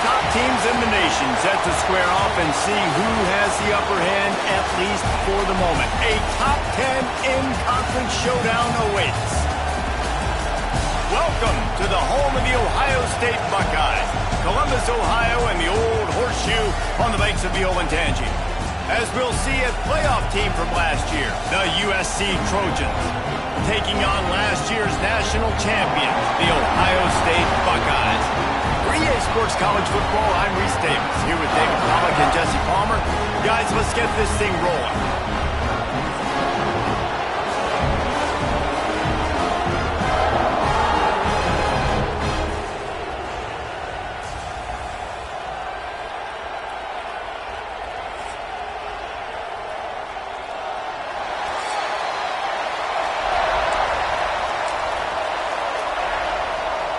top teams in the nation set to square off and see who has the upper hand, at least for the moment. A top 10 in-conference showdown awaits. Welcome to the home of the Ohio State Buckeyes, Columbus, Ohio, and the old horseshoe on the banks of the Olentangy. As we'll see a playoff team from last year, the USC Trojans, taking on last year's national champions, the Ohio State Buckeyes. For EA Sports College Football, I'm Reese Davis, here with David Pollack and Jesse Palmer. Guys, let's get this thing rolling.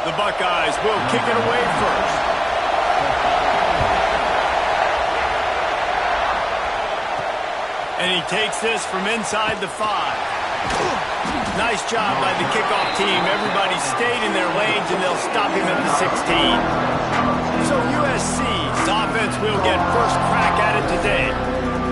The Buckeyes will kick it away first. And he takes this from inside the 5. Nice job by the kickoff team. Everybody stayed in their lanes, and they'll stop him at the 16. So USC's offense will get first crack at it today.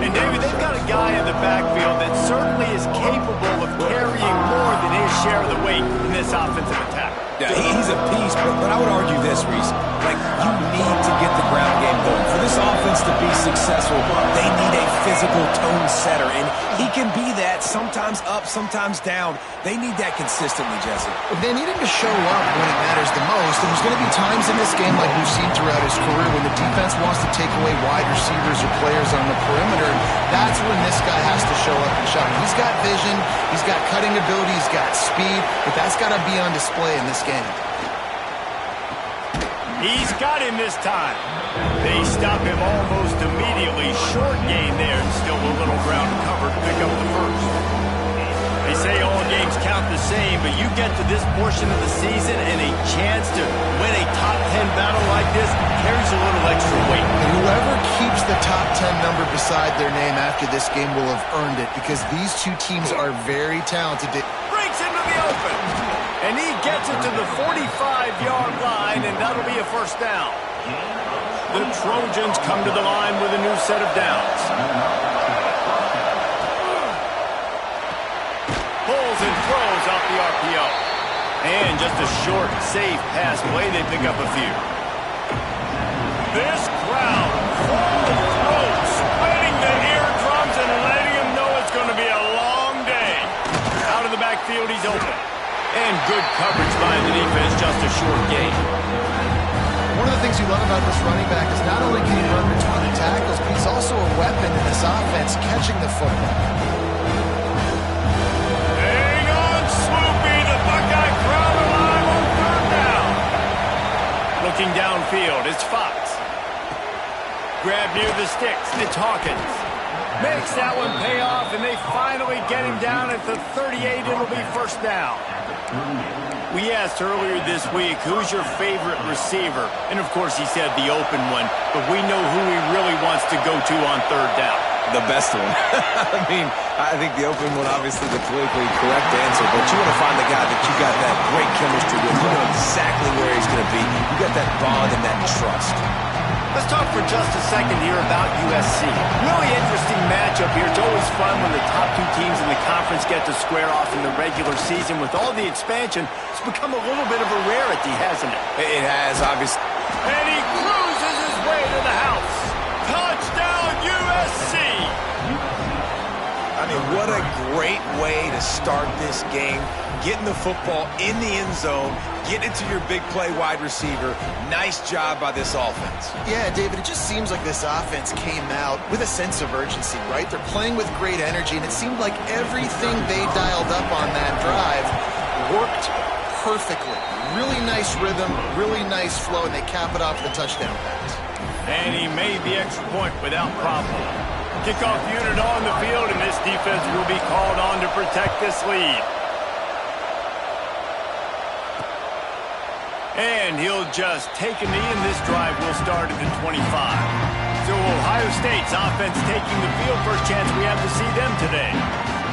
And David, they've got a guy in the backfield that certainly is capable of carrying more than his share of the weight in this offensive attack. Yeah, he's a piece, but I would argue this, Reese. Like, you need to get the ground game going. For this offense to be successful, they need a physical tone setter, and he can be that, sometimes up, sometimes down. They need that consistently, Jesse. They need him to show up when it matters the most, and there's going to be times in this game, like we've seen throughout his career, when the defense wants to take away wide receivers or players on the perimeter. That's when this guy has to show up and shine. He's got vision, he's got cutting ability, he's got speed, but that's got to be on display in this game. He's got him this time. They stop him almost immediately. Short gain there, and still a little ground covered to pick up the first. They say all games count the same, but you get to this portion of the season and a chance to win a top 10 battle like this carries a little extra weight. And whoever keeps the top 10 number beside their name after this game will have earned it, because these two teams are very talented. Breaks into the open. And he gets it to the 45-yard line, and that'll be a first down. The Trojans come to the line with a new set of downs. Pulls and throws off the RPO. And just a short, safe pass play. They pick up a few. This crowd, full throat, spreading the eardrums and letting them know it's going to be a long day. Out of the backfield, he's open. And good coverage by the defense, just a short gain. One of the things you love about this running back is not only can he run between the tackles, but he's also a weapon in this offense, catching the football. Hang on, Swoopy, the Buckeye crowd alive on third down. Looking downfield, it's Fox. Grab near the sticks, it's Hawkins. Makes that one pay off, and they finally get him down at the 38. It'll be first down. We asked earlier this week, who's your favorite receiver? And, of course, he said the open one, but we know who he really wants to go to on third down. The best one. I mean, I think the open one, obviously the politically correct answer, but you want to find the guy that you got that great chemistry with. You know exactly where he's going to be. You got that bond and that trust. Let's talk for just a second here about USC. Really interesting matchup here. It's always fun when the top two teams in the conference get to square off in the regular season. With all the expansion, it's become a little bit of a rarity, hasn't it? It has, obviously. And he cruises his way to the house. Touchdown, USC! I mean, what a great way to start this game. Getting the football in the end zone, getting it to your big play wide receiver. Nice job by this offense. Yeah, David, it just seems like this offense came out with a sense of urgency, right? They're playing with great energy, and it seemed like everything they dialed up on that drive worked perfectly. Really nice rhythm, really nice flow, and they cap it off with a touchdown pass. And he made the extra point without problem. Kickoff unit on the field, and this defense will be called on to protect this lead. And he'll just take a knee, and this drive will start at the 25. So Ohio State's offense taking the field. First chance we have to see them today.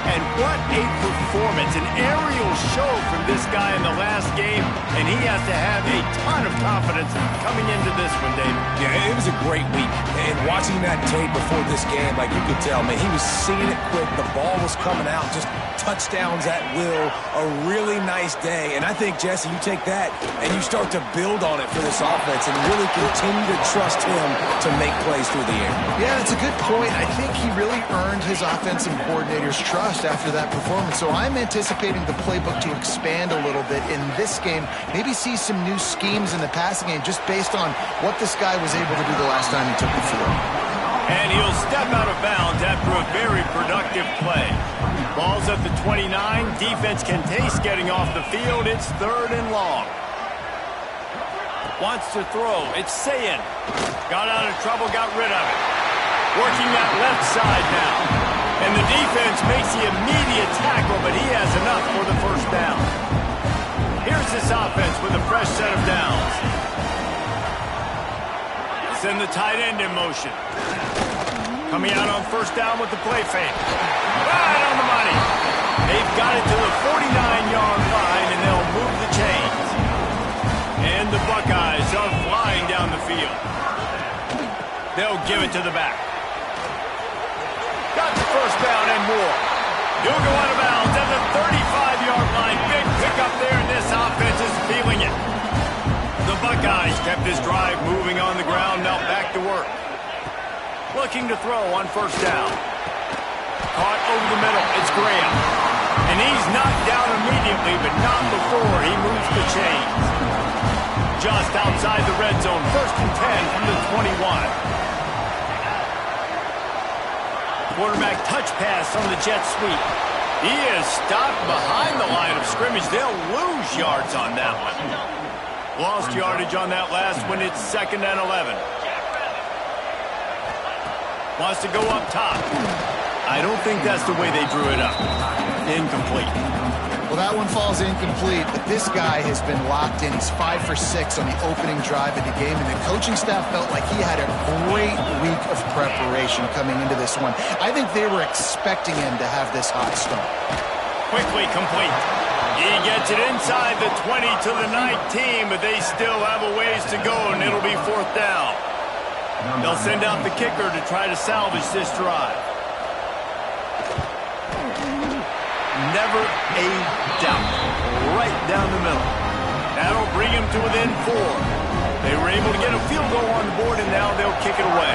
And what a performance, an aerial show from this guy in the last game. And he he has to have a ton of confidence coming into this one, David. Yeah, it was a great week. And watching that tape before this game, like you could tell, man, he was seeing it quick. The ball was coming out, just touchdowns at will. A really nice day. And I think, Jesse, you take that and you start to build on it for this offense and really continue to trust him to make plays through the air. Yeah, that's a good point. I think he really earned his offensive coordinator's trust after that performance. So I'm anticipating the playbook to expand a little bit in this game. Maybe see some new schemes in the passing game just based on what this guy was able to do the last time he took the field. And he'll step out of bounds after a very productive play. Ball's at the 29. Defense can taste getting off the field. It's 3rd and long. Wants to throw. It's Sayin. Got out of trouble, got rid of it. Working that left side now. And the defense makes the immediate tackle, but he has enough for the first down. Here's this offense with a fresh set of downs. Send the tight end in motion. Coming out on first down with the play fake. Right on the money. They've got it to the 49-yard line, and they'll move the chains. And the Buckeyes are flying down the field. They'll give it to the back. Got the first down and more. He'll go out of bounds at the 35-yard line. Big pickup there, and this offense is feeling it. The Buckeyes kept this drive moving on the ground, now back to work. Looking to throw on first down. Caught over the middle, it's Graham. And he's knocked down immediately, but not before he moves the chains. Just outside the red zone, 1st and 10 from the 21. Quarterback touch pass on the jet sweep. He is stopped behind the line of scrimmage. They'll lose yards on that one. Lost yardage on that last one. It's 2nd and 11. Wants to go up top. I don't think that's the way they drew it up. Incomplete. Well, that one falls incomplete, but this guy has been locked in. He's 5 for 6 on the opening drive of the game, and the coaching staff felt like he had a great week of preparation coming into this one. I think they were expecting him to have this hot start. Quickly complete. He gets it inside the 20 to the 19, but they still have a ways to go, and it'll be 4th down. They'll send out the kicker to try to salvage this drive. Never a doubt. Right down the middle. That'll bring him to within 4. They were able to get a field goal on the board, and now they'll kick it away.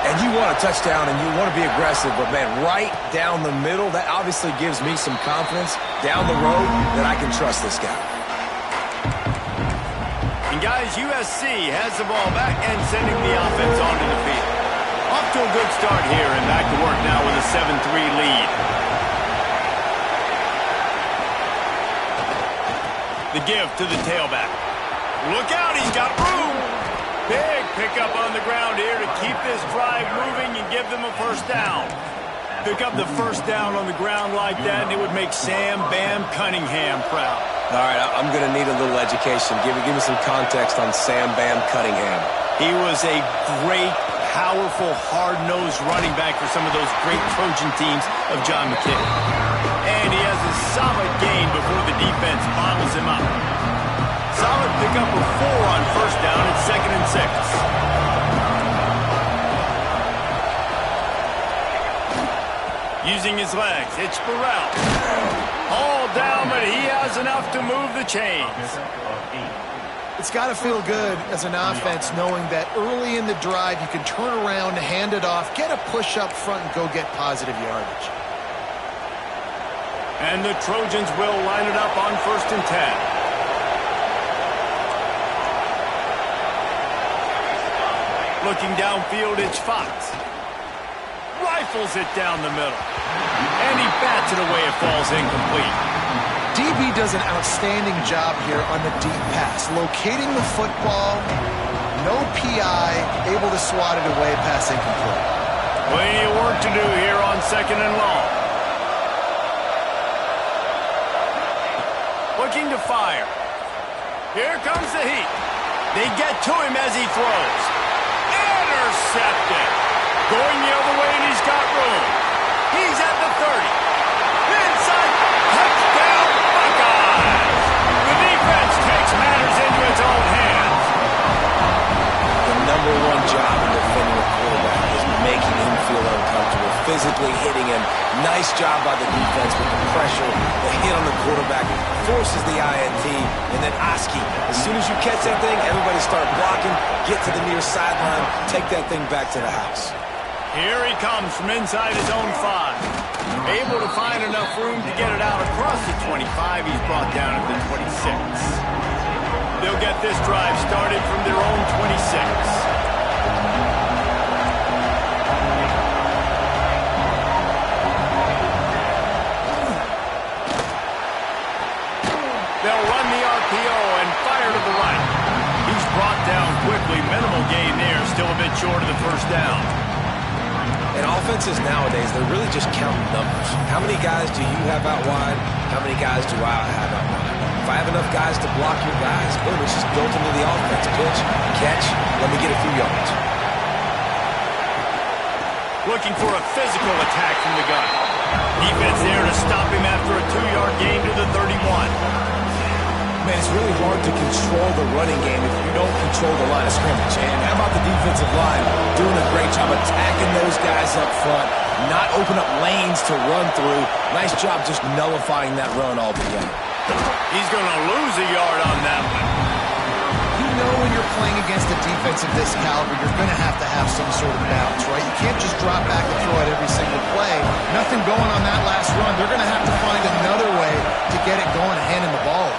And you want a touchdown and you want to be aggressive, but man, right down the middle, that obviously gives me some confidence down the road that I can trust this guy. And guys, USC has the ball back and sending the offense onto the field. Off to a good start here and back to work now with a 7-3 lead. The give to the tailback. Look out, he's got room. Big pickup on the ground here to keep this drive moving and give them a first down. Pick up the first down on the ground like that, and it would make Sam Bam Cunningham proud. All right, I'm going to need a little education. Give me some context on Sam Bam Cunningham. He was a great, powerful, hard-nosed running back for some of those great Trojan teams of John McKay. And he has a solid gain before the defense bottles him up. Solid pickup of 4 on first down. It's 2nd and 6. Using his legs, it's Burrell. All down, but he has enough to move the chains. It's got to feel good as an offense knowing that early in the drive you can turn around, hand it off, get a push up front, and go get positive yardage. And the Trojans will line it up on 1st and 10. Looking downfield, it's Fox. Rifles it down the middle. And he bats it away. It falls incomplete. DB does an outstanding job here on the deep pass. Locating the football, no PI, able to swat it away, pass incomplete. Plenty of work to do here on 2nd and long. Looking to fire. Here comes the heat. They get to him as he throws. Intercepted. Going the other way, and he's got room. He's at the 30. Inside. Touchdown, Buckeyes. The defense takes Nice job by the defense with the pressure, the hit on the quarterback, forces the INT, and then Oski. As soon as you catch that thing, everybody start blocking, get to the near sideline, take that thing back to the house. Here he comes from inside his own 5. Able to find enough room to get it out across the 25. He's brought down at the 26. They'll get this drive started from their own 26. They'll run the RPO and fire to the right. He's brought down quickly. Minimal gain there. Still a bit short of the first down. And offenses nowadays, they're really just counting numbers. How many guys do you have out wide? How many guys do I have out wide? If I have enough guys to block your guys, boom, it's just built into the offense. Pitch, catch, let me get a few yards. Looking for a physical attack from the gun. Defense there to stop him after a 2-yard gain to the 31. Man, it's really hard to control the running game if you don't control the line of scrimmage. And how about the defensive line doing a great job attacking those guys up front, not open up lanes to run through. Nice job just nullifying that run altogether. He's going to lose a yard on that one. You know when you're playing against a defense of this caliber, you're going to have some sort of balance, right? You can't just drop back and throw it every single play. Nothing going on that last run. They're going to have to find another way to get it going and hand him the ball.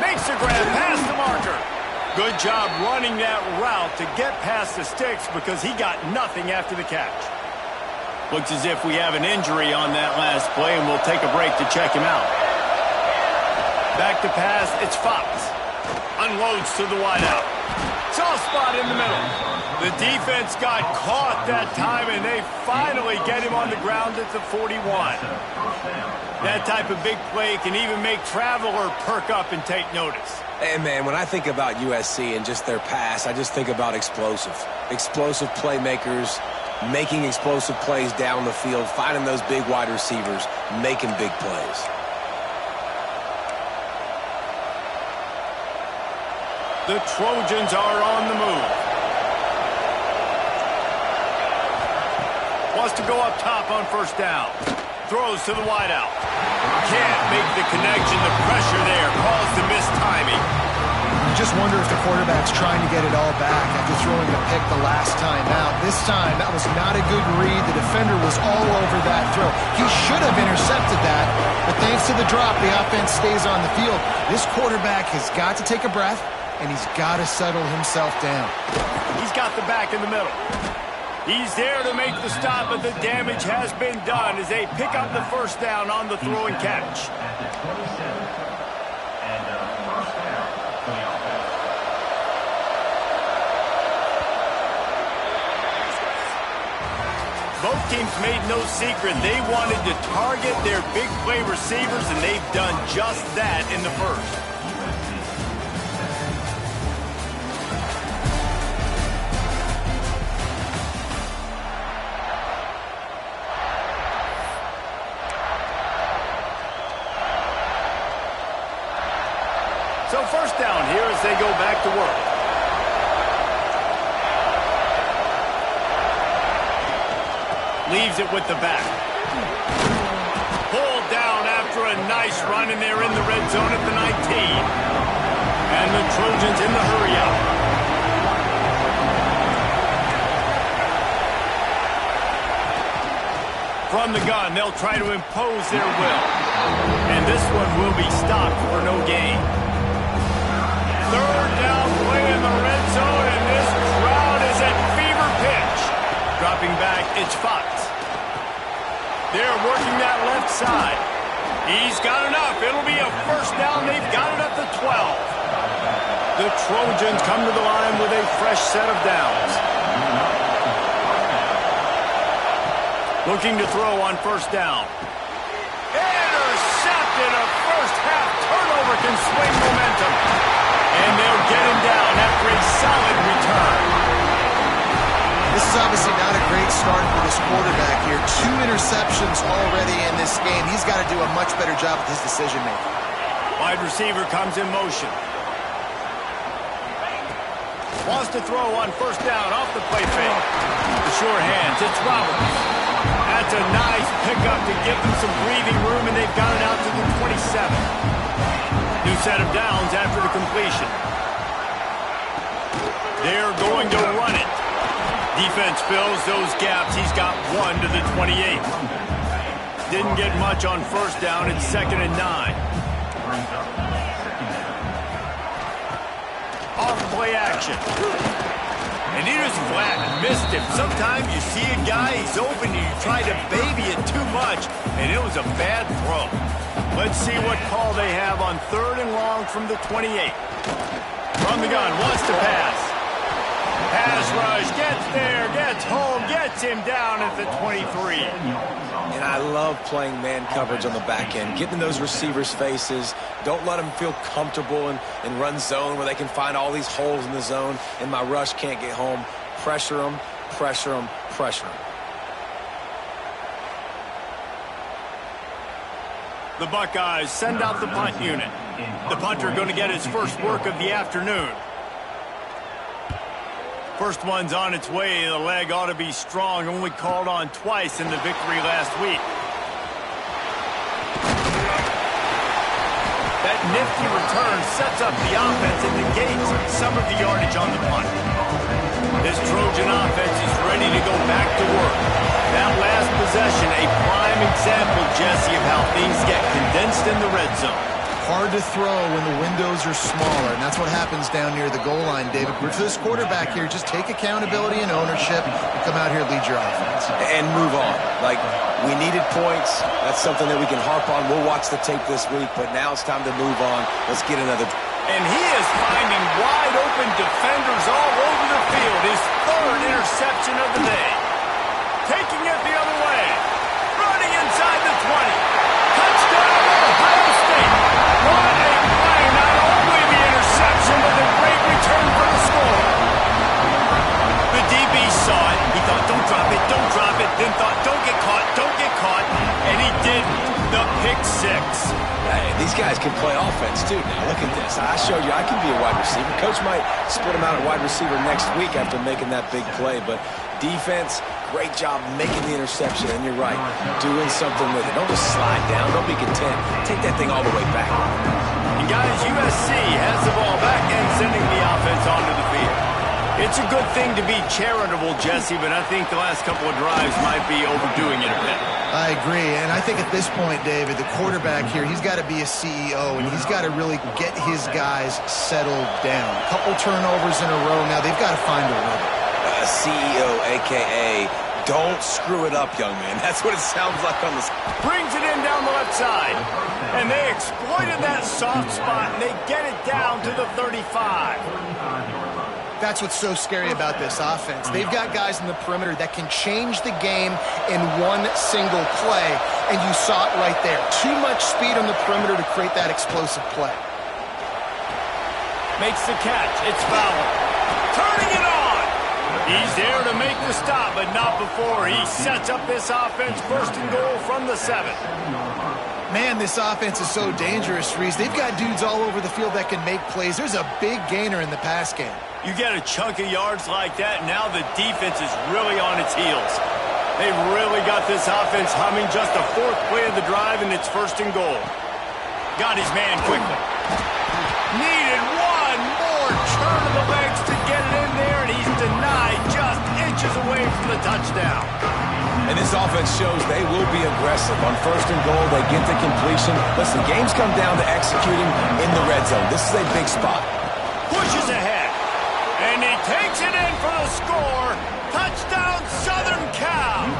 Makes the grab past the marker. Good job running that route to get past the sticks because he got nothing after the catch. Looks as if we have an injury on that last play, and we'll take a break to check him out. Back to pass, it's Fox. Unloads to the wideout. Soft spot in the middle. The defense got caught that time, and they finally get him on the ground at the 41. That type of big play can even make Traveler perk up and take notice. And, man, when I think about USC and just their pass, I just think about explosive. Explosive playmakers, making explosive plays down the field, finding those big wide receivers, making big plays. The Trojans are on the move. Wants to go up top on first down. Throws to the wideout. Can't make the connection. The pressure there caused the mistiming. You just wonder if the quarterback's trying to get it all back after throwing a pick the last time out. This time, that was not a good read. The defender was all over that throw. He should have intercepted that, but thanks to the drop, the offense stays on the field. This quarterback has got to take a breath, and he's got to settle himself down. He's got the back in the middle. He's there to make the stop, but the damage has been done as they pick up the first down on the throw and catch. Both teams made no secret they wanted to target their big play receivers, and they've done just that in the first. So first down here as they go back to work. Leaves it with the back. Pulled down after a nice run, and they're in the red zone at the 19. And the Trojans in the hurry up. From the gun, they'll try to impose their will. And this one will be stopped for no gain. Third down play in the red zone, and this crowd is at fever pitch. Dropping back, it's Fox. They're working that left side. He's got enough. It'll be a first down. They've got it at the 12. The Trojans come to the line with a fresh set of downs. Looking to throw on first down. Intercepted. A first half turnover can swing momentum. And they'll get him down after a solid return. This is obviously not a great start for this quarterback here. 2 interceptions already in this game. He's got to do a much better job with his decision-making. Wide receiver comes in motion. Wants to throw on first down off the play fake. The sure hands, it's Roberts. That's a nice pickup to give them some breathing room, and they've got it out to the 27. New set of downs after the completion. They're going to run it. Defense fills those gaps. He's got 1 to the 28. Didn't get much on first down. It's 2nd and 9. Off play action. And he just flat missed him. Sometimes you see a guy, he's open, and you try to baby it too much, and it was a bad throw. Let's see what call they have on 3rd and long from the 28. From the gun, wants to pass. Pass rush, gets there, gets home, gets him down at the 23. And I love playing man coverage on the back end, getting in those receivers' faces. Don't let them feel comfortable in run zone where they can find all these holes in the zone and my rush can't get home. Pressure them, pressure them, pressure them. The Buckeyes send out the punt unit. The punter going to get his first work of the afternoon. First one's on its way. The leg ought to be strong. Only called on twice in the victory last week. That nifty return sets up the offense and negates some of the yardage on the punt. This Trojan offense is ready to go back to work. That last possession, a prime example, Jesse, of how things get condensed in the red zone. Hard to throw when the windows are smaller, and that's what happens down near the goal line, David. For this quarterback here, just take accountability and ownership and come out here and lead your offense. And move on. Like, we needed points. That's something that we can harp on. We'll watch the tape this week, but now it's time to move on. Let's get another. And he is finding wide open defenders all over the field. His 3rd interception of the day. Taking it the other way. Running inside the 20. Touchdown, Ohio State. What a play. Not only the interception, but the great return for the score. The DB saw it. He thought, don't drop it, don't drop it. Then thought, don't get caught, don't get caught. And he did the pick 6. Hey, these guys can play offense, too. Now, look at this. I showed you I can be a wide receiver. Coach might split him out at wide receiver next week after making that big play. But defense, great job making the interception. And you're right, doing something with it. Don't just slide down. Don't be content. Take that thing all the way back. And guys, USC has the ball back and sending the offense onto the field. It's a good thing to be charitable, Jesse, but I think the last couple of drives might be overdoing it a bit. I agree, and I think at this point, David, the quarterback here, he's got to be a CEO, and he's got to really get his guys settled down. A couple turnovers in a row now. They've got to find a rhythm. CEO, a.k.a. don't screw it up, young man. That's what it sounds like on the... Brings it in down the left side. And they exploited that soft spot, and they get it down to the 35. That's what's so scary about this offense. They've got guys in the perimeter that can change the game in one single play, and you saw it right there. Too much speed on the perimeter to create that explosive play. Makes the catch. It's Fowler. Turning it on. He's there to make the stop, but not before he sets up this offense. 1st and goal from the 7. Man, this offense is so dangerous, Reese. They've got dudes all over the field that can make plays. There's a big gainer in the pass game. You get a chunk of yards like that, now the defense is really on its heels. They've really got this offense humming. Just a 4th play of the drive, and it's 1st and goal. Got his man quickly. Needed one more turn of the legs to get it in there, and he's denied just inches away from the touchdown. And this offense shows they will be aggressive. On 1st and goal, they get the completion. Listen, games come down to executing in the red zone. This is a big spot. Pushes ahead. And he takes it in for the score. Touchdown, Southern Cal.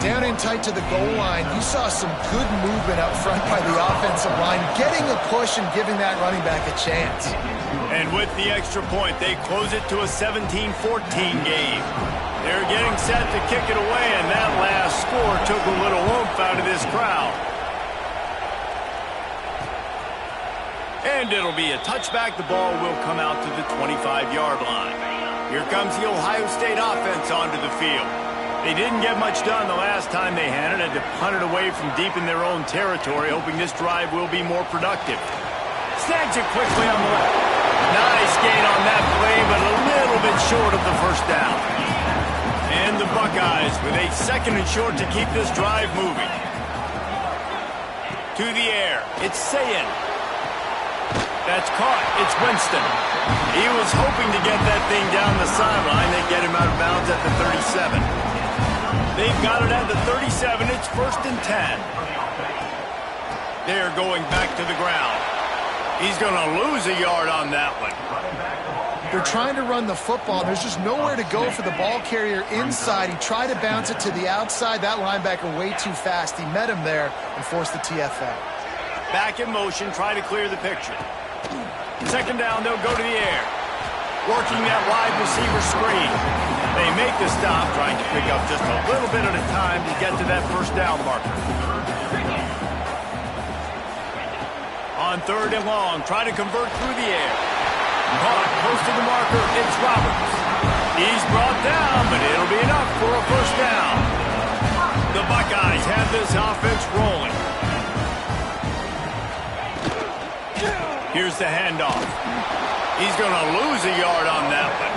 Down in tight to the goal line, you saw some good movement up front by the offensive line, getting a push and giving that running back a chance. And with the extra point, they close it to a 17-14 game. They're getting set to kick it away, and that last score took a little oomph out of this crowd. And it'll be a touchback. The ball will come out to the 25-yard line. Here comes the Ohio State offense onto the field. They didn't get much done the last time they had it. Had to punt it away from deep in their own territory, hoping this drive will be more productive. Snags it quickly on the left. Nice gain on that play, but a little bit short of the 1st down. And the Buckeyes with a 2nd and short to keep this drive moving. To the air. It's Sayin. That's caught. It's Winston. He was hoping to get that thing down the sideline. They get him out of bounds at the 37. They've got it at the 37. It's 1st and 10. They're going back to the ground. He's going to lose a yard on that one. They're trying to run the football. There's just nowhere to go for the ball carrier inside. He tried to bounce it to the outside. That linebacker way too fast. He met him there and forced the TFL. Back in motion, try to clear the picture. 2nd down, they'll go to the air. Working that wide receiver screen. They make the stop, trying to pick up just a little bit at a time to get to that 1st down marker. On 3rd and long, try to convert through the air. Caught close to the marker, it's Roberts. He's brought down, but it'll be enough for a 1st down. The Buckeyes have this offense rolling. Here's the handoff. He's going to lose a yard on that one.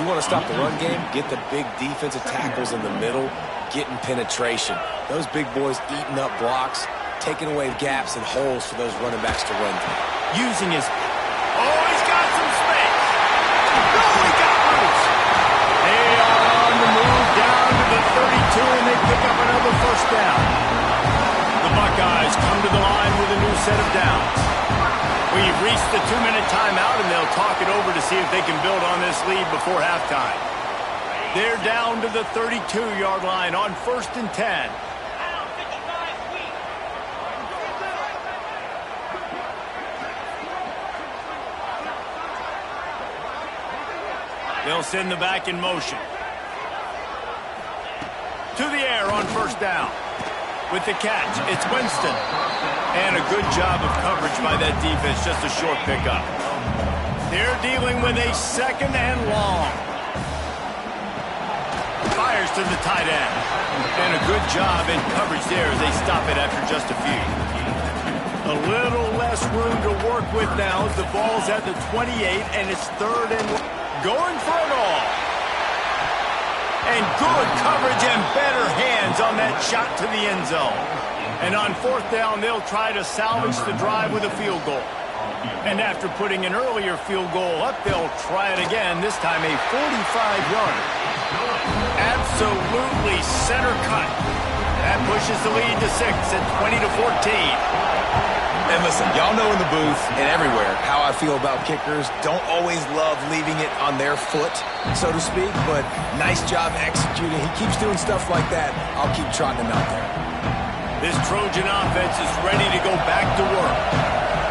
You want to stop the run game? Get the big defensive tackles in the middle, getting penetration. Those big boys eating up blocks, taking away gaps and holes for those running backs to run through. Using his... Oh, he's got some space. No, he got loose. They are on the move down to the 32, and they pick up another 1st down. The Buckeyes come to the line with a new set of downs. We've reached the 2-minute timeout, and they'll talk it over to see if they can build on this lead before halftime. They're down to the 32-yard line on 1st and 10. They'll send the back in motion. To the air on 1st down. With the catch, it's Winston. And a good job of coverage by that defense, just a short pickup. They're dealing with a 2nd and long. Fires to the tight end. And a good job in coverage there as they stop it after just a few. A little less room to work with now as the ball's at the 28, and it's 3rd and going for it all. And good coverage and better hands on that shot to the end zone. And on 4th down, they'll try to salvage the drive with a field goal. And after putting an earlier field goal up, they'll try it again, this time a 45-yarder. Absolutely center cut. That pushes the lead to 6 at 20-14. And listen, y'all know in the booth and everywhere how I feel about kickers. Don't always love leaving it on their foot, so to speak, but nice job executing. He keeps doing stuff like that. I'll keep trotting him out there. This Trojan offense is ready to go back to work.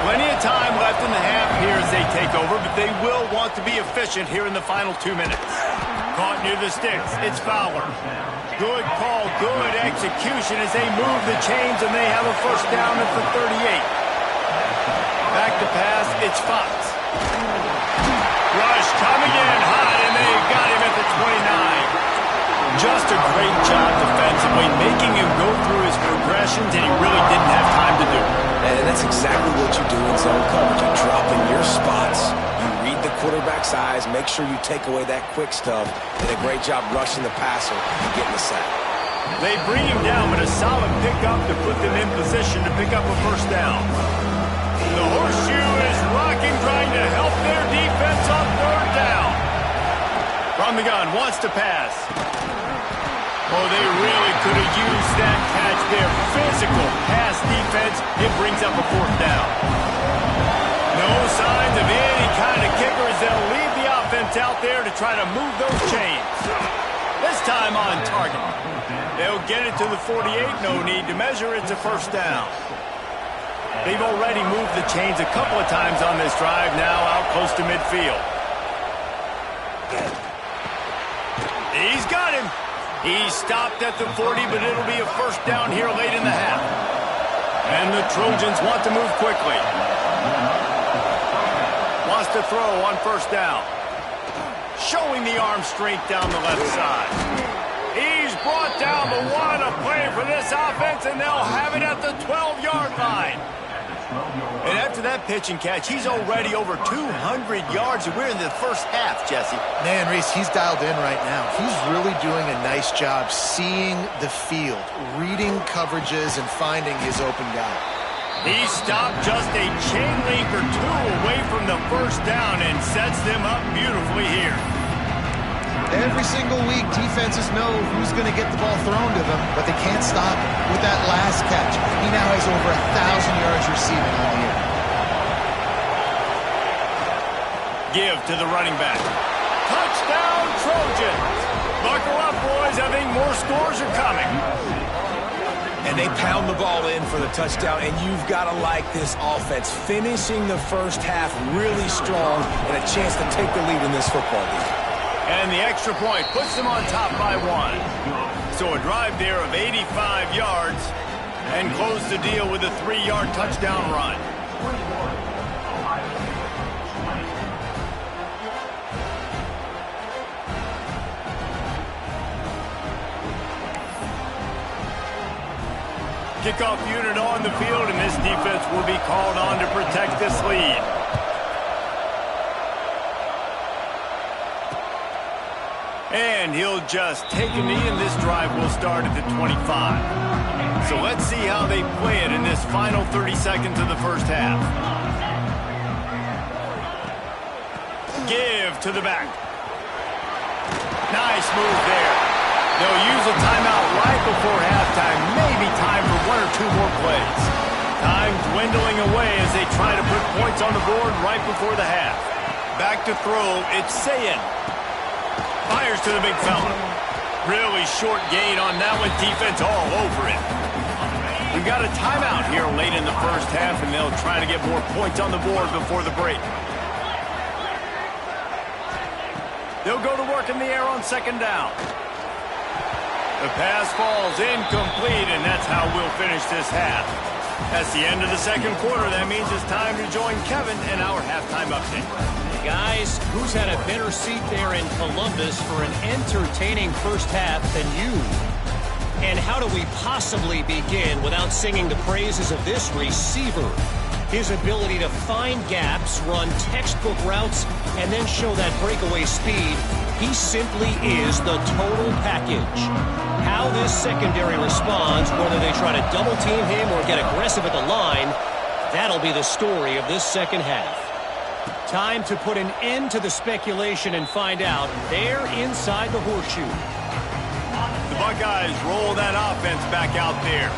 Plenty of time left in the half here as they take over, but they will want to be efficient here in the final 2 minutes. Caught near the sticks. It's Fowler. Good call, good execution as they move the chains, and they have a 1st down at the 38. Back to pass, it's Fox. Rush coming in hot, and they've got him at the 29. Just a great job defensively, making him go through his progressions, and he really didn't have time to do it. And that's exactly what you do in zone coverage. You drop in your spots, you read the quarterback's eyes, make sure you take away that quick stuff, and a great job rushing the passer and getting the sack. They bring him down with a solid pickup to put them in position to pick up a 1st down. The horseshoe is rocking, trying to help their defense on 3rd down. From the gun, wants to pass. Oh, they really could have used that catch there. Physical pass defense. It brings up a 4th down. No signs of any kind of kickers. They'll leave the offense out there to try to move those chains. This time on target. They'll get it to the 48. No need to measure. It's a 1st down. They've already moved the chains a couple of times on this drive, now out close to midfield. He's got him. He's stopped at the 40, but it'll be a 1st down here late in the half. And the Trojans want to move quickly. Wants to throw on 1st down. Showing the arm strength down the left side. He's brought down, but what a play for this offense, and they'll have it at the 12-yard line. And after After that pitch and catch, he's already over 200 yards, and we're in the first half, Jesse. Man, Reese, he's dialed in right now. He's really doing a nice job seeing the field, reading coverages, and finding his open guy. He stopped just a chain link or two away from the first down and sets them up beautifully here. Every single week, defenses know who's going to get the ball thrown to them, but they can't stop him. With that last catch, he now has over 1,000 yards receiving on the year. Give to the running back. Touchdown, Trojans! Buckle up, boys. I think more scores are coming. And they pound the ball in for the touchdown, and you've got to like this offense. Finishing the first half really strong and a chance to take the lead in this football game. And the extra point puts them on top by 1. So a drive there of 85 yards and close the deal with a 3-yard touchdown run. Kickoff unit on the field, and this defense will be called on to protect this lead. And he'll just take a knee, and this drive will start at the 25. So let's see how they play it in this final 30 seconds of the first half. Give to the back. Nice move there. They'll use a timeout right before halftime. Maybe time for 1 or 2 more plays. Time dwindling away as they try to put points on the board right before the half. Back to throw, it's Sayin. Fires to the big fella. Really short gain on that one. Defense all over it. We've got a timeout here late in the first half, and they'll try to get more points on the board before the break. They'll go to work in the air on second down. The pass falls incomplete, and that's how we'll finish this half. That's the end of the second quarter. That means it's time to join Kevin in our halftime update. Guys, who's had a better seat there in Columbus for an entertaining first half than you? And how do we possibly begin without singing the praises of this receiver? His ability to find gaps, run textbook routes, and then show that breakaway speed. He simply is the total package. How this secondary responds, whether they try to double team him or get aggressive at the line, that'll be the story of this second half. Time to put an end to the speculation and find out. They're inside the horseshoe. The Buckeyes roll that offense back out there.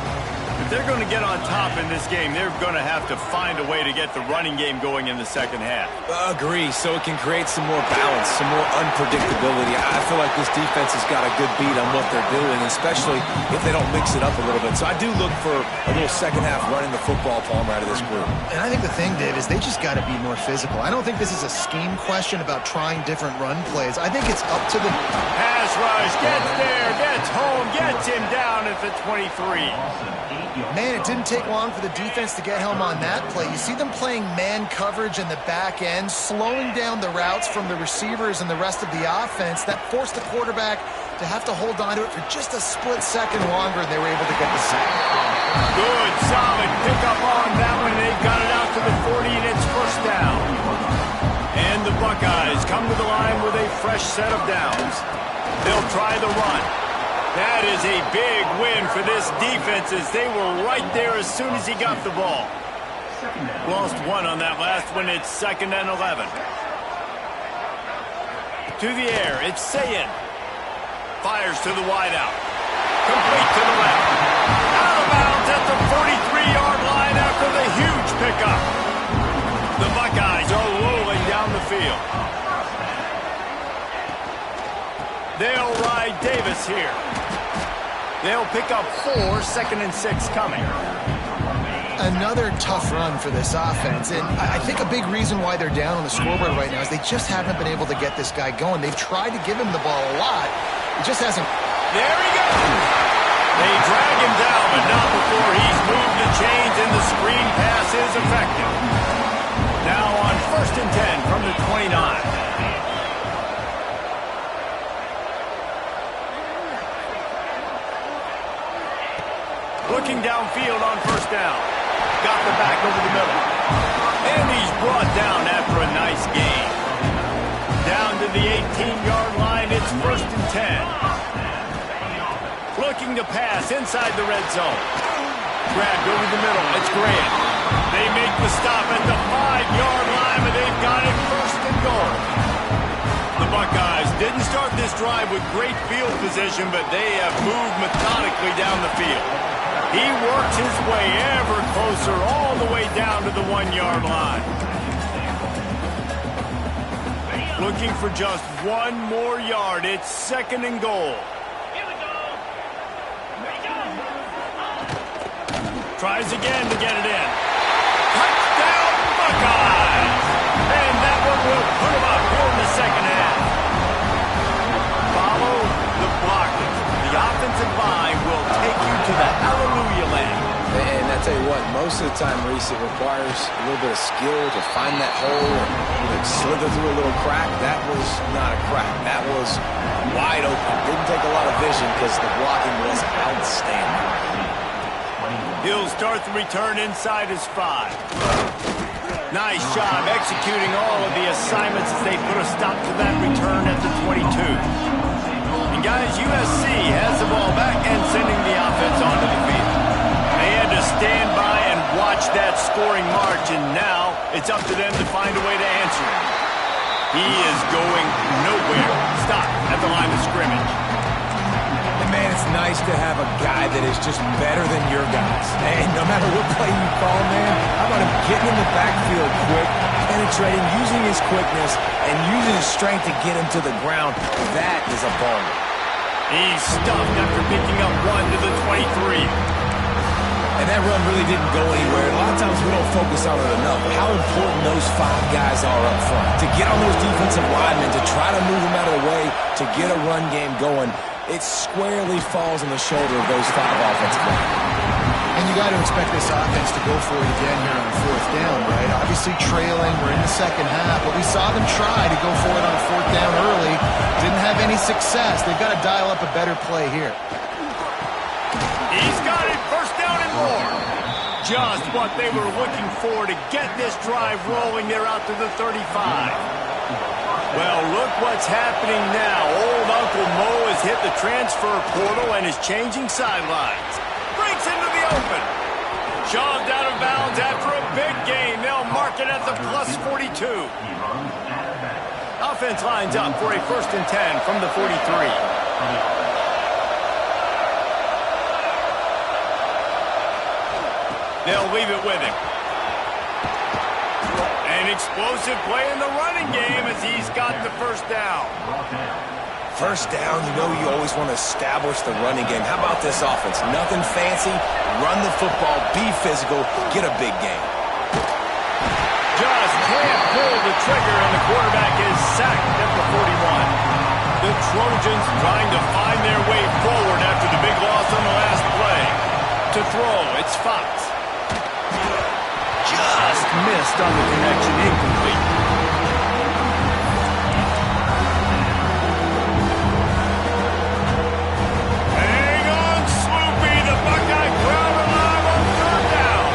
If they're going to get on top in this game, they're going to have to find a way to get the running game going in the second half. Agree, so it can create some more balance, some more unpredictability. I feel like this defense has got a good beat on what they're doing, especially if they don't mix it up a little bit. So I do look for a little second half running the football palm out of this group. And I think the thing, Dave, is they just got to be more physical. I don't think this is a scheme question about trying different run plays. I think it's up to the pass rush, gets there, gets home, gets him down at the 23. Man, it didn't take long for the defense to get home on that play. You see them playing man coverage in the back end, slowing down the routes from the receivers and the rest of the offense. That forced the quarterback to have to hold on to it for just a split second longer, and they were able to get the sack. Good, solid pickup on that one. They've got it out to the 40, and it's first down. And the Buckeyes come to the line with a fresh set of downs. They'll try the run. That is a big win for this defense as they were right there as soon as he got the ball. Lost one on that last one. It's 2nd and 11. To the air, it's Sayin. Fires to the wideout. Complete to the left. Out of bounds at the 43-yard line after the huge pickup. The Buckeyes are rolling down the field. They'll ride Davis here. They'll pick up 4, 2nd and 6 coming. Another tough run for this offense, and I think a big reason why they're down on the scoreboard right now is they just haven't been able to get this guy going. They've tried to give him the ball a lot. It just hasn't. There he goes. They drag him down, but not before he's moved the chains, and the screen pass is effective. Now on 1st and 10 from the 29. Looking downfield on first down. Got the back over the middle. the 18-yard line. It's 1st and 10. Looking to pass inside the red zone. Grabbed over the middle. It's Grant. They make the stop at the 5-yard line, but they've got it 1st and goal. The Buckeyes didn't start this drive with great field position, but they have moved methodically down the field. He works his way ever closer all the way down to the 1-yard line. Looking for just 1 more yard. It's 2nd and goal. Tries again to get it in. Touchdown, Buckeyes! And that one will put him up here in the second half. Follow the blocking. The offensive line will take you to the hallelujah land. And I tell you what, most of the time, Reese, it requires a little bit of skill to find that hole and slither through a little crack. That was not a crack. That was wide open. Didn't take a lot of vision because the blocking was outstanding. He'll start the return inside his 5. Nice job executing all of the assignments as they put a stop to that return at the 22. And guys, USC has the ball back and sending the offense onto the field. They had to stand by and watch that scoring march, and now it's up to them to find a way to answer it. He is going nowhere. Stop at the line of scrimmage. And man, it's nice to have a guy that is just better than your guys. And no matter what play you call, man, how about him getting in the backfield quick, penetrating, using his quickness, and using his strength to get him to the ground. That is a baller. He's stuffed after picking up 1 to the 23. And that run really didn't go anywhere. A lot of times we don't focus on it enough, but how important those 5 guys are up front. To get on those defensive linemen, to try to move them out of the way, to get a run game going, it squarely falls on the shoulder of those 5 offensive linemen. And you got to expect this offense to go for it again here on 4th down, right? Obviously trailing, we're in the second half, but we saw them try to go for it on 4th down early. Didn't have any success. They've got to dial up a better play here. He's got it, 1st down and more. Just what they were looking for to get this drive rolling. They're out to the 35. Well, look what's happening now. Old Uncle Mo has hit the transfer portal and is changing sidelines. Breaks into the open. Shoved out of bounds after a big gain. They'll mark it at the plus 42. Offense lines up for a 1st and 10 from the 43. They'll leave it with him. An explosive play in the running game as he's got the 1st down. 1st down, you know you always want to establish the running game. How about this offense? Nothing fancy. Run the football, be physical, get a big game. Just can't pull the trigger, and the quarterback is sacked at the 41. The Trojans trying to find their way forward after the big loss on the last play. To throw, it's Fox. Just missed on the connection, incomplete. Hang on, Sloopy, the Buckeye crowd alive on 3rd down.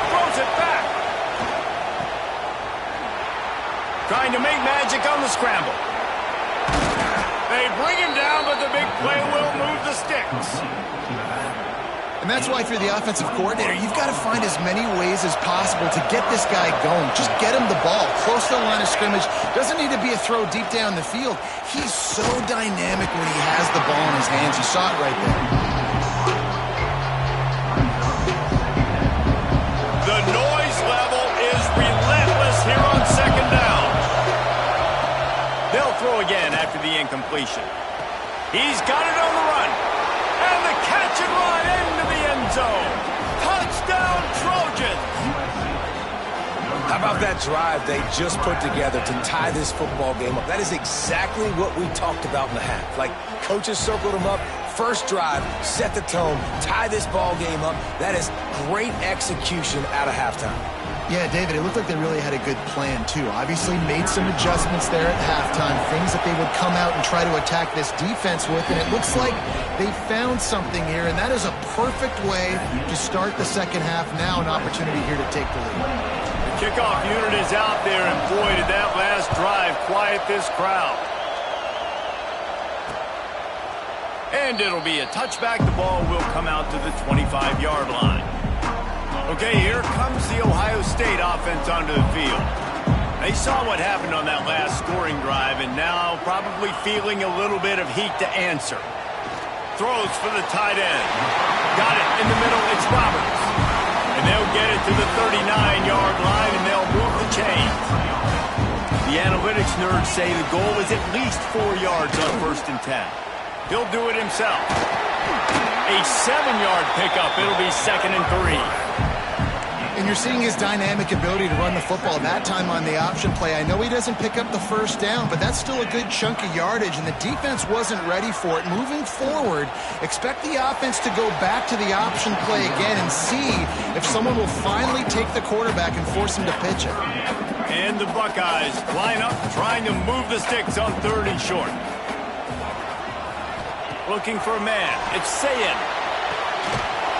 Throws it back. Trying to make magic on the scramble. They bring him down, but the big play will move the sticks. And that's why, if you're the offensive coordinator, you've got to find as many ways as possible to get this guy going. Just get him the ball close to the line of scrimmage. Doesn't need to be a throw deep down the field. He's so dynamic when he has the ball in his hands. You saw it right there. The noise level is relentless here on 2nd down. They'll throw again after the incompletion. He's got it on the run. And the catch and run into the end zone. Touchdown, Trojans. How about that drive they just put together to tie this football game up? That is exactly what we talked about in the half. Like, coaches circled them up. 1st drive, set the tone, tie this ball game up. That is great execution out of halftime. Yeah, David, it looked like they really had a good plan, too. Obviously made some adjustments there at halftime, things that they would come out and try to attack this defense with, and it looks like they found something here, and that is a perfect way to start the second half. Now an opportunity here to take the lead. Kickoff unit is out there, and boy, did that last drive quiet this crowd. And it'll be a touchback. The ball will come out to the 25-yard line. Okay, here comes the Ohio State offense onto the field. They saw what happened on that last scoring drive, and now probably feeling a little bit of heat to answer. Throws for the tight end. Got it in the middle. It's Roberts. And they'll get it to the 39-yard line, and they'll move the chains. The analytics nerds say the goal is at least 4 yards on 1st and 10. He'll do it himself. A 7-yard pickup. It'll be 2nd and 3. And you're seeing his dynamic ability to run the football, that time on the option play. I know he doesn't pick up the first down, but that's still a good chunk of yardage, and the defense wasn't ready for it. Moving forward, expect the offense to go back to the option play again and see if someone will finally take the quarterback and force him to pitch it. And the Buckeyes line up, trying to move the sticks on 3rd and short. Looking for a man. It's Sayin.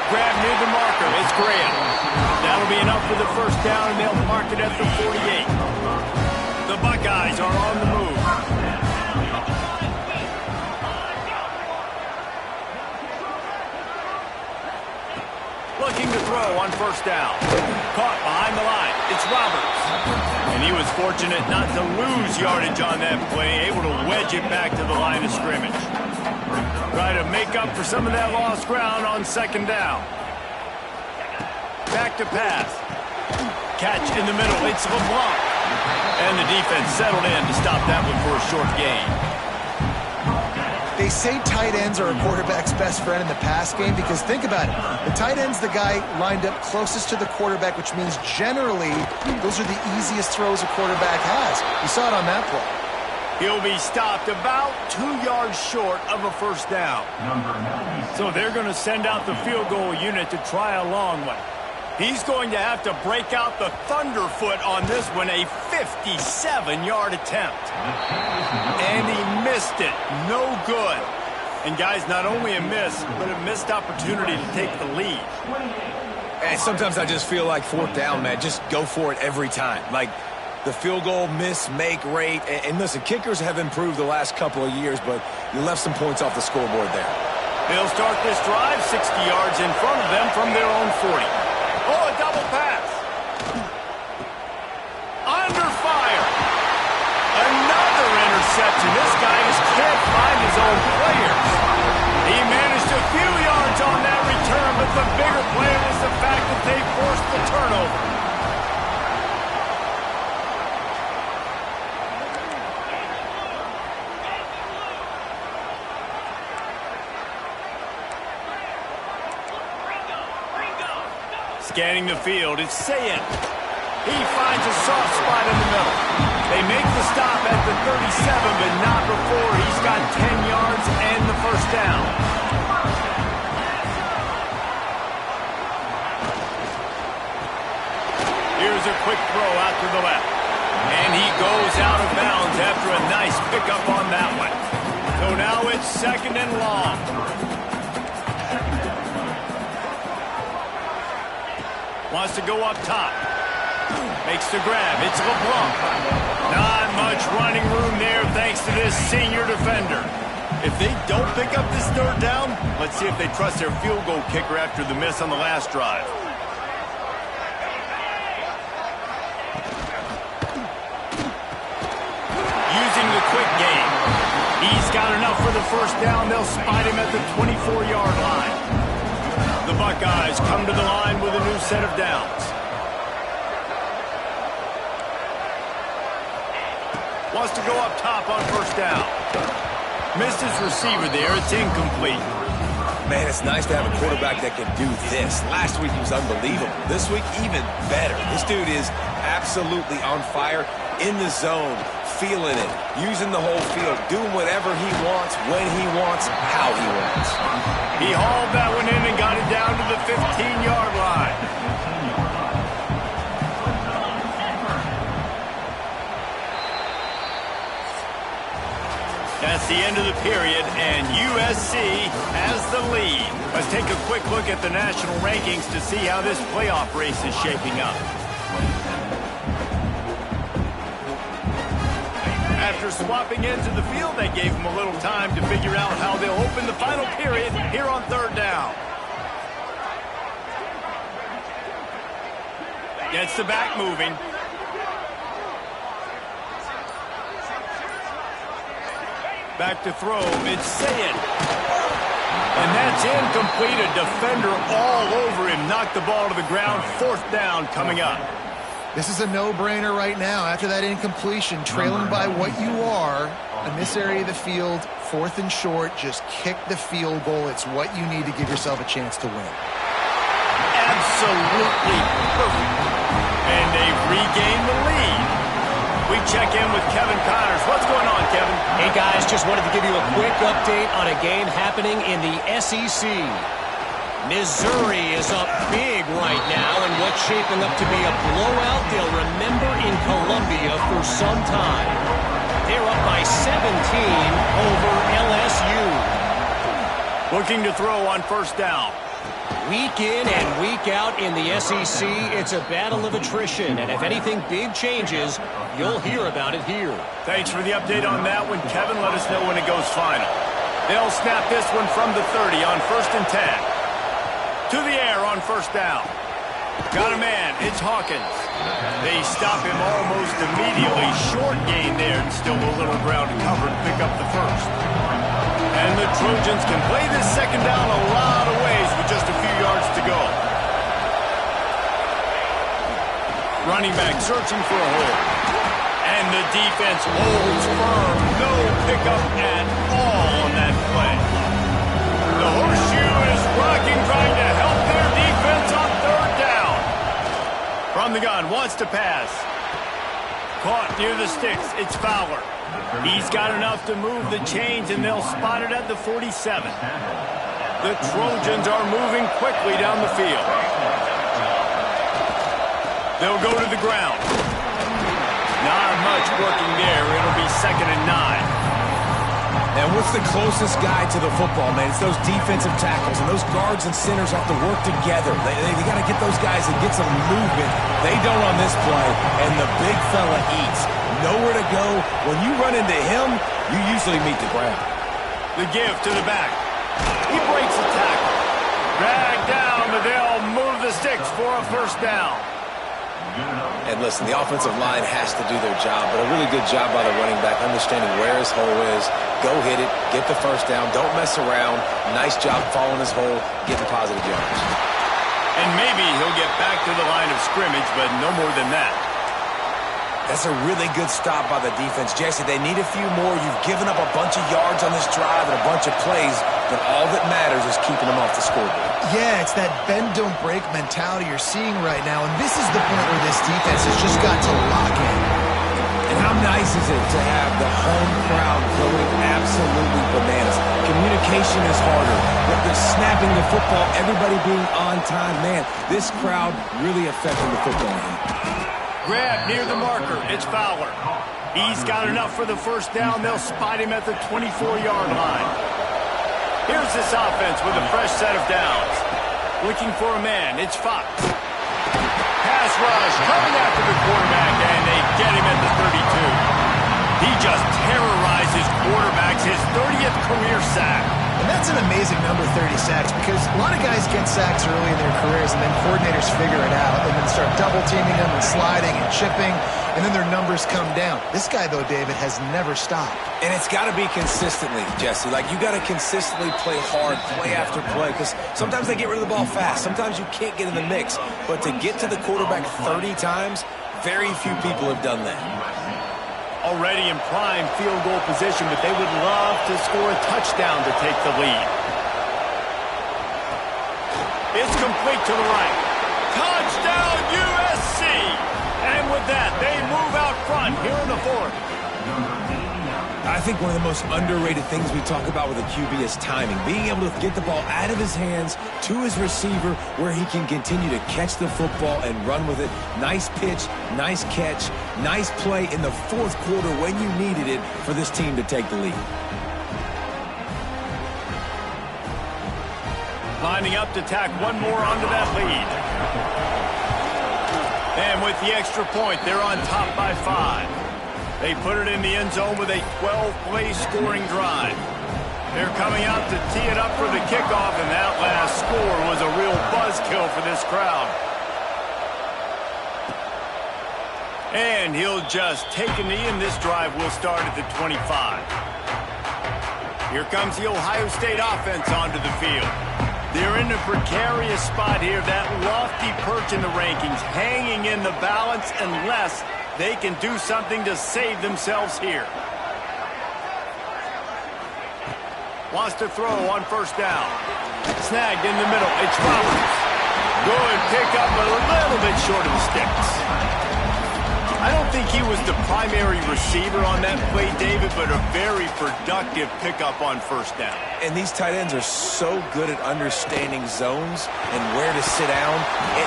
Grab near the marker. It's Graham. That'll be enough for the first down, and they'll mark it at the 48. The Buckeyes are on the move. Looking to throw on 1st down. Caught behind the line. It's Roberts. And he was fortunate not to lose yardage on that play, able to wedge it back to the line of scrimmage. Try to make up for some of that lost ground on 2nd down. Back to pass. Catch in the middle. It's LeBlanc. And the defense settled in to stop that one for a short gain. They say tight ends are a quarterback's best friend in the pass game because think about it. The tight end's the guy lined up closest to the quarterback, which means generally those are the easiest throws a quarterback has. You saw it on that play. He'll be stopped about 2 yards short of a first down. So they're going to send out the field goal unit to try a long one. He's going to have to break out the thunderfoot on this one, a 57-yard attempt. And he missed it. No good. And guys, not only a miss, but a missed opportunity to take the lead. And sometimes I just feel like 4th down, man. Just go for it every time. Like the field goal miss-make rate. And listen, kickers have improved the last couple of years, but you left some points off the scoreboard there. They'll start this drive 60 yards in front of them from their own 40. Oh, a double pass. Under fire. Another interception. This guy just can't find his own players. He managed a few yards on that return, but the bigger play was the fact that they forced the turnover. Scanning the field, it's Sayin. He finds a soft spot in the middle. They make the stop at the 37, but not before he's got 10 yards and the first down. Here's a quick throw out to the left. And he goes out of bounds after a nice pickup on that one. So now it's 2nd and long. Wants to go up top. Makes the grab. It's LeBlanc. Not much running room there thanks to this senior defender. If they don't pick up this 3rd down, let's see if they trust their field goal kicker after the miss on the last drive. Using the quick game. He's got enough for the first down. They'll spot him at the 24-yard line. The Buckeyes come to the line with a new set of downs. Wants to go up top on first down. Missed his receiver there. It's incomplete. Man, it's nice to have a quarterback that can do this. Last week he was unbelievable. This week, even better. This dude is absolutely on fire, in the zone, feeling it, using the whole field, doing whatever he wants, when he wants, how he wants. He hauled that one in and got it down to the 15-yard line. That's the end of the period, and USC has the lead. Let's take a quick look at the national rankings to see how this playoff race is shaping up. After swapping ends of the field, they gave him a little time to figure out how they'll open the final period here on third down. Gets the back moving. Back to throw. It's Sayed. And that's incomplete. A defender all over him. Knocked the ball to the ground. Fourth down coming up. This is a no-brainer right now. After that incompletion, trailing by what you are in this area of the field, fourth and short, just kick the field goal. It's what you need to give yourself a chance to win. Absolutely perfect. And they've regained the lead. We check in with Kevin Connors. What's going on, Kevin? Hey, guys, just wanted to give you a quick update on a game happening in the SEC. Missouri is up big right now in what's shaping up to be a blowout they'll remember in Columbia for some time. They're up by 17 over LSU. Looking to throw on first down. Week in and week out in the SEC, it's a battle of attrition, and if anything big changes, you'll hear about it here. Thanks for the update on that one, Kevin. Let us know when it goes final. They'll snap this one from the 30 on 1st and 10. To the air on first down. Got a man. It's Hawkins. They stop him almost immediately. Short gain there, and still a little ground to cover and pick up the first. And the Trojans can play this second down a lot of ways with just a few yards to go. Running back searching for a hole. And the defense holds firm. No pickup at all on that play. The horseshoe is rocking, trying to help their defense on third down. From the gun, wants to pass. Caught near the sticks. It's Fowler. He's got enough to move the chains, and they'll spot it at the 47. The Trojans are moving quickly down the field. They'll go to the ground. Not much working there. It'll be 2nd and 9. And what's the closest guy to the football, man? It's those defensive tackles, and those guards and centers have to work together. They got to get those guys and get some movement. They don't on this play, and the big fella eats. Nowhere to go. When you run into him, you usually meet the ground. The give to the back. He breaks the tackle. Dragged down, but they'll move the sticks for a first down. And listen, the offensive line has to do their job, but a really good job by the running back, understanding where his hole is. Go hit it, get the first down, don't mess around. Nice job following his hole, getting positive yards. And maybe he'll get back to the line of scrimmage, but no more than that. That's a really good stop by the defense. Jesse, they need a few more. You've given up a bunch of yards on this drive and a bunch of plays, but all that matters is keeping them off the scoreboard. Yeah, it's that bend, don't break mentality you're seeing right now, and this is the point where this defense has just got to lock in. And how nice is it to have the home crowd going absolutely bananas? Communication is harder. They're snapping the football, everybody being on time. Man, this crowd really affecting the football game. Grab near the marker. It's Fowler. He's got enough for the first down. They'll spot him at the 24-yard line. Here's this offense with a fresh set of downs. Looking for a man. It's Fox. Pass rush coming after the quarterback, and they get him at the 32. He just terrorizes quarterbacks, his 30th career sack. And that's an amazing number, 30 sacks, because a lot of guys get sacks early in their careers, and then coordinators figure it out and then start double-teaming them and sliding and chipping, and then their numbers come down. This guy, though, David, has never stopped. And it's got to be consistently, Jesse. Like, you got to consistently play hard, play after play, because sometimes they get rid of the ball fast. Sometimes you can't get in the mix. But to get to the quarterback 30 times, very few people have done that. Already in prime field goal position, but they would love to score a touchdown to take the lead. It's complete to the right. Touchdown, USC! And with that, they move out front here in the fourth. I think one of the most underrated things we talk about with a QB is timing. Being able to get the ball out of his hands to his receiver where he can continue to catch the football and run with it. Nice pitch, nice catch, nice play in the fourth quarter when you needed it for this team to take the lead. Lining up to tack one more onto that lead. And with the extra point, they're on top by 5. They put it in the end zone with a 12-play scoring drive. They're coming out to tee it up for the kickoff, and that last score was a real buzzkill for this crowd. And he'll just take a knee, and this drive will start at the 25. Here comes the Ohio State offense onto the field. They're in a precarious spot here, that lofty perch in the rankings, hanging in the balance unless they can do something to save themselves here. Wants to throw on first down. Snagged in the middle. It's Roberts. Good pick up, a little bit short of the sticks. I don't think he was the primary receiver on that play, David, but a very productive pickup on first down. And these tight ends are so good at understanding zones and where to sit down.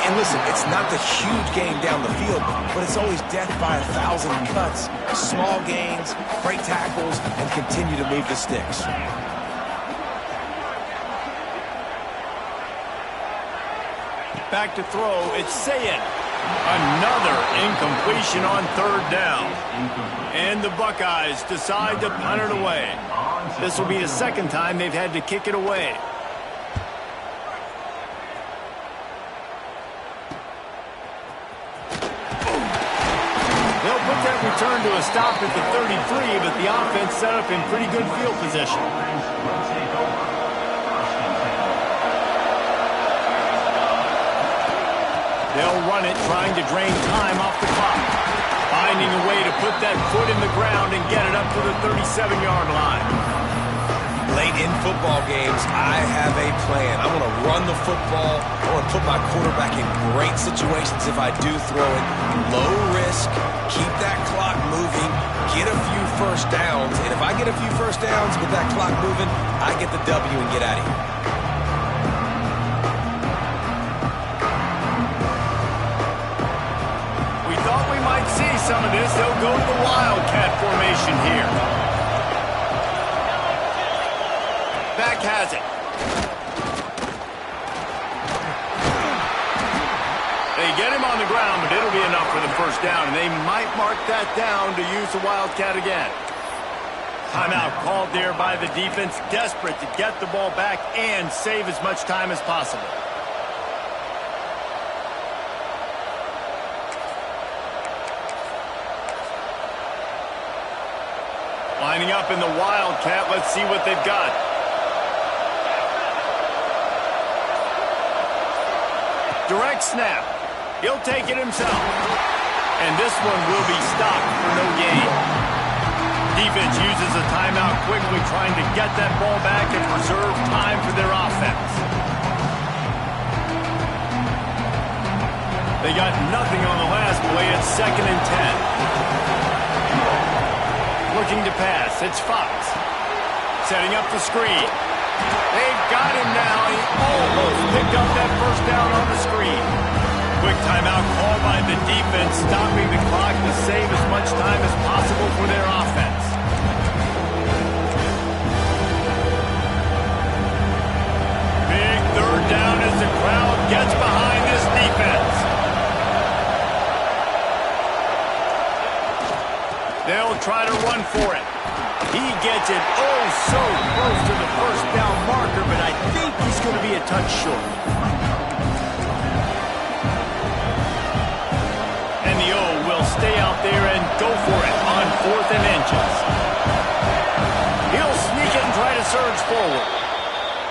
And listen, it's not the huge gain down the field, but it's always death by 1,000 cuts. Small gains, break tackles, and continue to move the sticks. Back to throw, it's Sayed. Another incompletion on third down. And the Buckeyes decide to punt it away. This will be the second time they've had to kick it away. They'll put that return to a stop at the 33, but the offense set up in pretty good field position. They'll run it, trying to drain time off the clock. Finding a way to put that foot in the ground and get it up to the 37-yard line. Late in football games, I have a plan. I want to run the football. I want to put my quarterback in great situations if I do throw it. Low risk, keep that clock moving, get a few first downs. And if I get a few first downs with that clock moving, I get the W and get out of here. Some of this, they'll go to the Wildcat formation here. Back has it. They get him on the ground, but it'll be enough for the first down, and they might mark that down to use the Wildcat again. Timeout called there by the defense, desperate to get the ball back and save as much time as possible. Lining up in the Wildcat. Let's see what they've got. Direct snap. He'll take it himself. And this one will be stopped for no gain. Defense uses a timeout quickly, trying to get that ball back and preserve time for their offense. They got nothing on the last play. It's 2nd and 10. Looking to pass. It's Fox. Setting up the screen. They've got him now. He almost picked up that first down on the screen. Quick timeout called by the defense, stopping the clock to save as much time as possible for their offense. Big third down as the crowd gets behind this defense. They'll try to run for it. He gets it oh so close to the first down marker, but I think he's going to be a touch short. And the O will stay out there and go for it on 4th and inches. He'll sneak it and try to surge forward.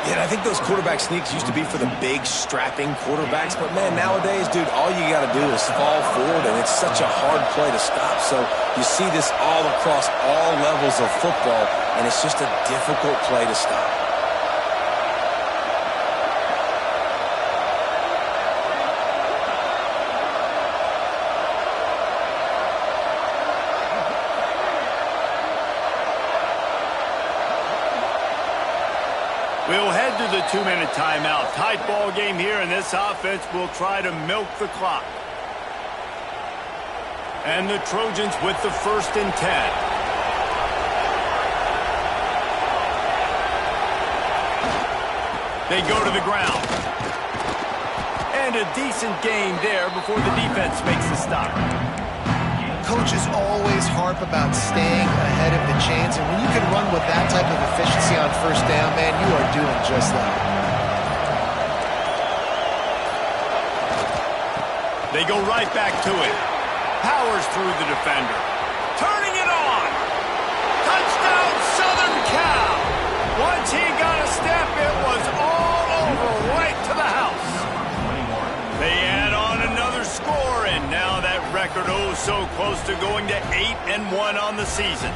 Yeah, I think those quarterback sneaks used to be for the big, strapping quarterbacks. But, man, nowadays, dude, all you got to do is fall forward, and it's such a hard play to stop. So you see this all across all levels of football, and it's just a difficult play to stop. We'll head to the 2-minute timeout. Tight ball game here, and this offense will try to milk the clock. And the Trojans with the 1st and 10. They go to the ground. And a decent gain there before the defense makes the stop. coaches always harp about staying ahead of the chains, and when you can run with that type of efficiency on first down, man, you are doing just that. They go right back to it. Powers through the defender. Turning it on. Touchdown, Southern Cal. Once he got a step, it was all over, right to the house. They add on another score, and now that record so close to going to 8-1 on the season.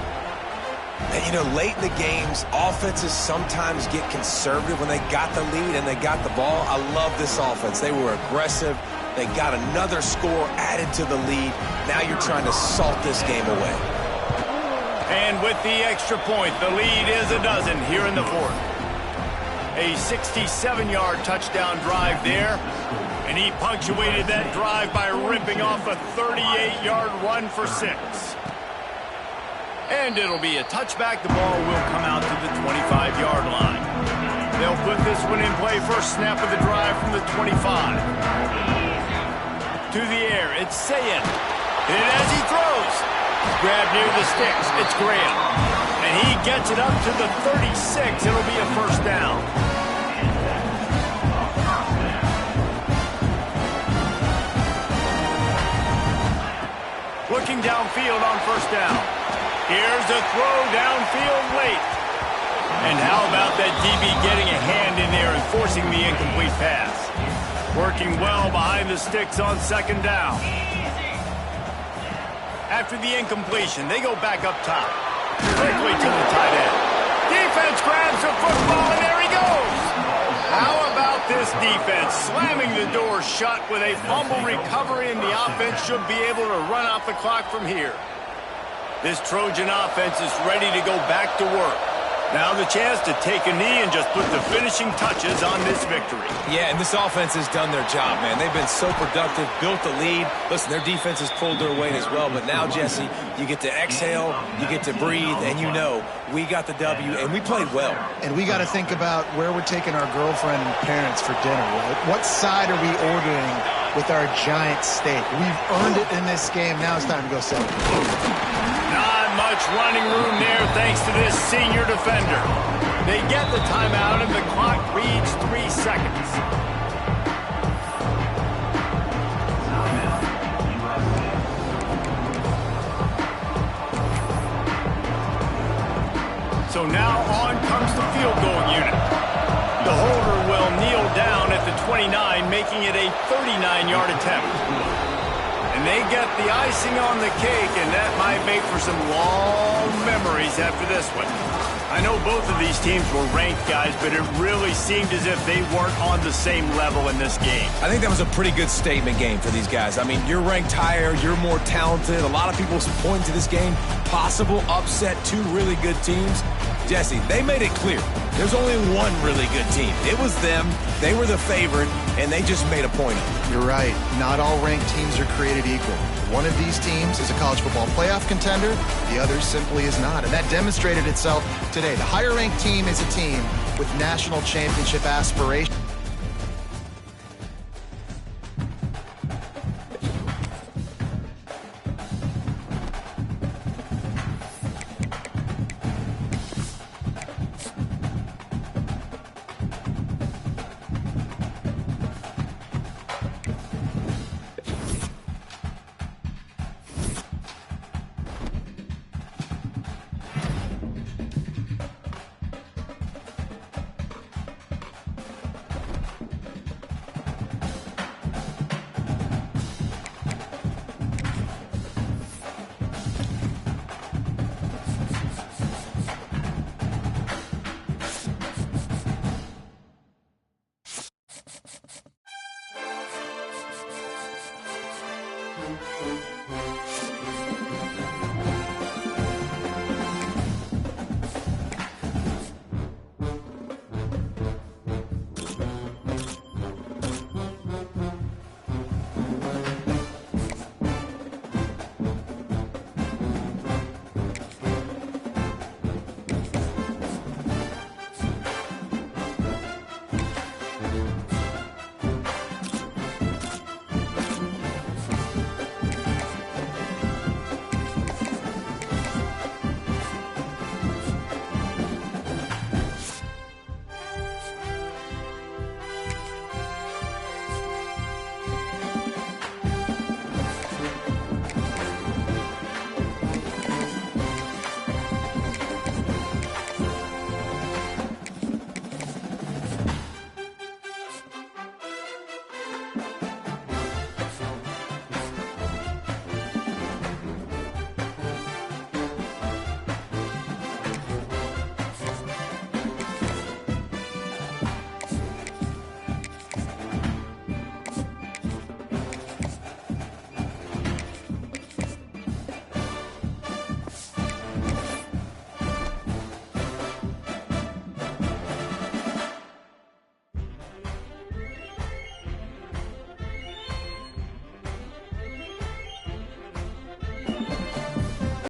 And, you know, late in the games, offenses sometimes get conservative when they got the lead and they got the ball. I love this offense. They were aggressive. They got another score added to the lead. Now you're trying to salt this game away. And with the extra point, the lead is a dozen here in the fourth. A 67-yard touchdown drive there. And he punctuated that drive by ripping off a 38-yard run for 6. And it'll be a touchback. The ball will come out to the 25-yard line. They'll put this one in play first snap of the drive from the 25. To the air, it's Sayin. And as he throws, grabbed near the sticks, it's Graham. And he gets it up to the 36. It'll be a first down. Looking downfield on first down. Here's a throw downfield late. And how about that DB getting a hand in there and forcing the incomplete pass? Working well behind the sticks on second down. After the incompletion, they go back up top. Quickly to the tight end. Defense grabs the football, and there he goes. How about this defense slamming the door shut with a fumble recovery, and the offense should be able to run out the clock from here. This Trojan offense is ready to go back to work. Now the chance to take a knee and just put the finishing touches on this victory. Yeah, and this offense has done their job, man. They've been so productive, built the lead. Listen, their defense has pulled their weight as well. But now, Jesse, you get to exhale, you get to breathe, and you know we got the W, and we played well. And we got to think about where we're taking our girlfriend and parents for dinner. What side are we ordering with our giant steak? We've earned it in this game. Now it's time to go celebrate. Not much running room there thanks to this senior defender. They get the timeout and the clock reads 3 seconds. So now on comes the field goal unit. The holder will kneel down at the 29, making it a 39-yard attempt. And they get the icing on the cake, and that might make for some long memories after this one. I know both of these teams were ranked, guys, but it really seemed as if they weren't on the same level in this game. I think that was a pretty good statement game for these guys. I mean, you're ranked higher, you're more talented. A lot of people point to this game, possible upset, 2 really good teams. Jesse, they made it clear. There's only one really good team. It was them. They were the favorite, and they just made a point of it. You're right. Not all ranked teams are created equal. One of these teams is a college football playoff contender. The other simply is not. And that demonstrated itself today. The higher-ranked team is a team with national championship aspirations.